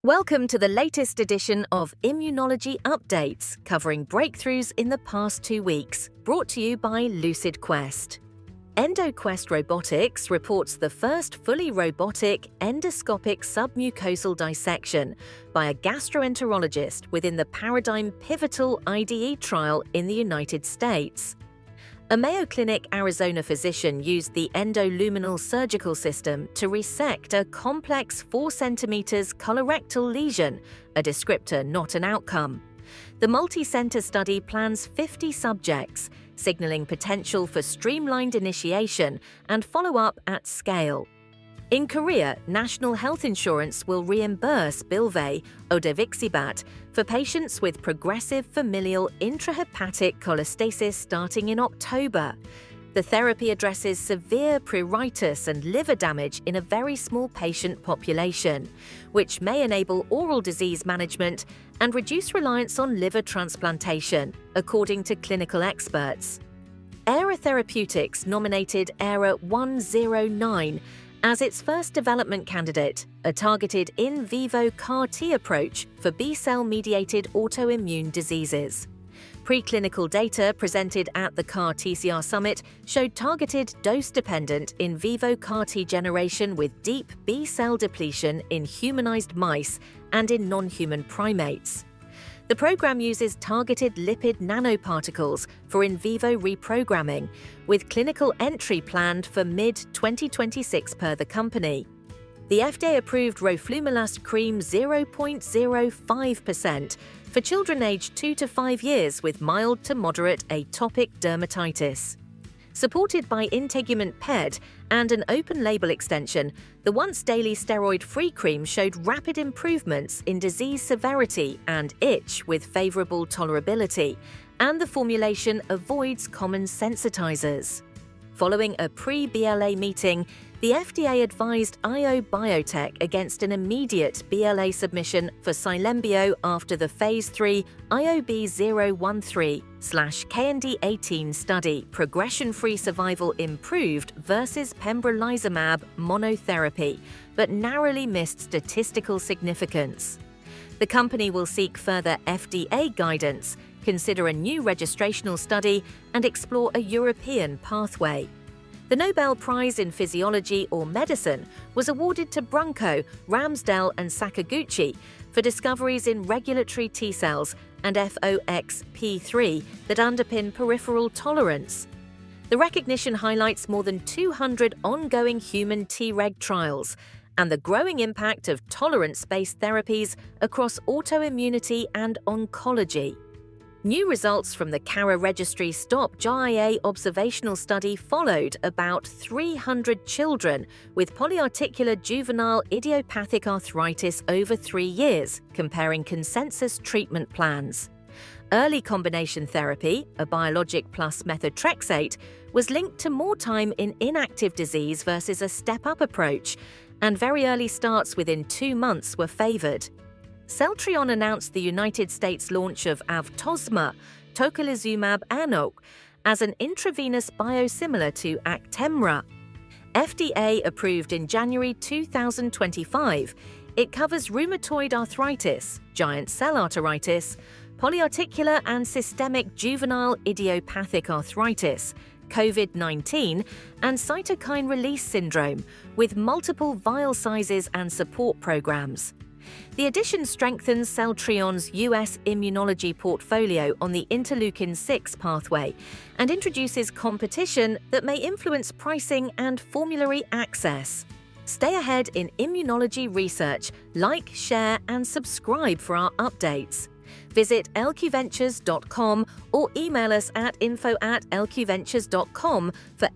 Welcome to the latest edition of Immunology Updates, covering breakthroughs in the past 2 weeks, brought to you by LucidQuest. EndoQuest Robotics reports the first fully robotic endoscopic submucosal dissection by a gastroenterologist within the PARADIGM pivotal IDE trial in the United States. A Mayo Clinic, Arizona physician used the endoluminal surgical system to resect a complex 4 cm colorectal lesion, a descriptor, not an outcome. The multi-center study plans 50 subjects, signaling potential for streamlined initiation and follow-up at scale. In Korea, National Health Insurance will reimburse Bylvay, odevixibat, for patients with progressive familial intrahepatic cholestasis starting in October. The therapy addresses severe pruritus and liver damage in a very small patient population, which may enable oral disease management and reduce reliance on liver transplantation, according to clinical experts. Aera Therapeutics nominated Aera 109 as its first development candidate, a targeted in vivo CAR-T approach for B-cell-mediated autoimmune diseases. Preclinical data presented at the CAR-TCR Summit showed targeted dose-dependent in vivo CAR-T generation with deep B-cell depletion in humanized mice and in non-human primates. The program uses targeted lipid nanoparticles for in vivo reprogramming, with clinical entry planned for mid-2026 per the company. The FDA-approved roflumilast cream 0.05% for children aged 2 to 5 years with mild to moderate atopic dermatitis. Supported by Integument PED and an open-label extension, the once-daily steroid-free cream showed rapid improvements in disease severity and itch with favorable tolerability, and the formulation avoids common sensitizers. Following a pre-BLA meeting, the FDA advised IO Biotech against an immediate BLA submission for cylembio after the Phase 3 IOB-013/KND18 study progression-free survival improved versus pembrolizumab monotherapy, but narrowly missed statistical significance. The company will seek further FDA guidance, consider a new registrational study, and explore a European pathway. The Nobel Prize in Physiology or Medicine was awarded to Brunko, Ramsdell, and Sakaguchi for discoveries in regulatory T cells and FOXP3 that underpin peripheral tolerance. The recognition highlights more than 200 ongoing human Treg trials and the growing impact of tolerance-based therapies across autoimmunity and oncology. New results from the Aera registry STOP-JIA observational study followed about 300 children with polyarticular juvenile idiopathic arthritis over 3 years, comparing consensus treatment plans. Early combination therapy, a biologic plus methotrexate, was linked to more time in inactive disease versus a step-up approach, and very early starts within 2 months were favored. Celltrion announced the United States launch of Avtosma, tocilizumab as an intravenous biosimilar to Actemra. FDA approved in January 2025. It covers rheumatoid arthritis, giant cell arteritis, polyarticular and systemic juvenile idiopathic arthritis, COVID-19, and cytokine release syndrome, with multiple vial sizes and support programs. The addition strengthens Celltrion's U.S. immunology portfolio on the interleukin-6 pathway and introduces competition that may influence pricing and formulary access. Stay ahead in immunology research, like, share, and subscribe for our updates. Visit lqventures.com or email us at info@lqventures.com for